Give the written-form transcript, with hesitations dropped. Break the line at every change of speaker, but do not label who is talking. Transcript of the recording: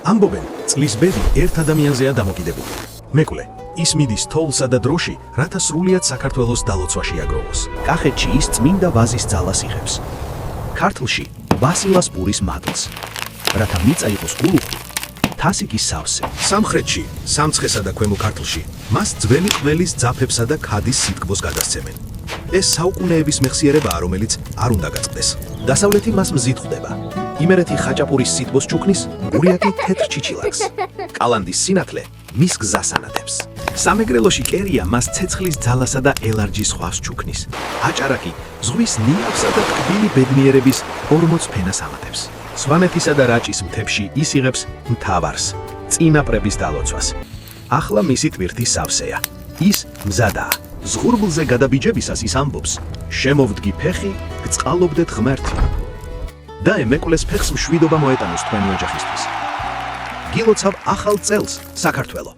ამბობენ, წლის ბედი ერთ ადამიანზეა დამოკიდებული. მეკვლე, ის მიდის თოვლსა და დროში, რათა სრულიად საქართველოს დალოცვაში აგროვოს.
კახეთში ის წმინდა ვაზის ძალას იღებს. ქართლში ვასილას პურის მადლს, რათა მიწა იყოს გულუხი, თასიკის სავსე.
სამხრეთში, სამცხესა და ქვემო ქართლში, მას ძველი ყველის ძაფებსა და ქადის სიტკბოს გადასცემენ. ეს საუკუნეების მეხსიერებაა, რომელიც არ უნდა გაწყდეს. დასავლეთი მას მზით ხვდება. იმერეთი ხაჭაპურის სიტკბოს ჩუქნის, გურიაკი თეთრ ჩიჩილაკს. კალანდის სინათლე მის გზას ანათებს. სამეგრელოში კერია მას ცეცხლის ძალასა და ელარჯის ხვავს ჩუქნის. აჭარაკი ზღვის ნიავსა და ტკბილი ბედნიერების 40 ფენას ამატებს. სვანეთისა და რაჭის მთებში ის იღებს მთავარს, წინაპრების დალოცვას. ახლა მისი ტვირთი სავსეა. ის მზადაა. ზღურბლზე გადაბიჯებისას ის ამბობს: შემოვდგი ფეხი, გწყალობდეთ ღმერთი. და ემეკლეს ფეხს მშვიდობა მოეტანოს თქვენი ოჯახისთვის. გილოცავ ახალ წელს, საქართველო.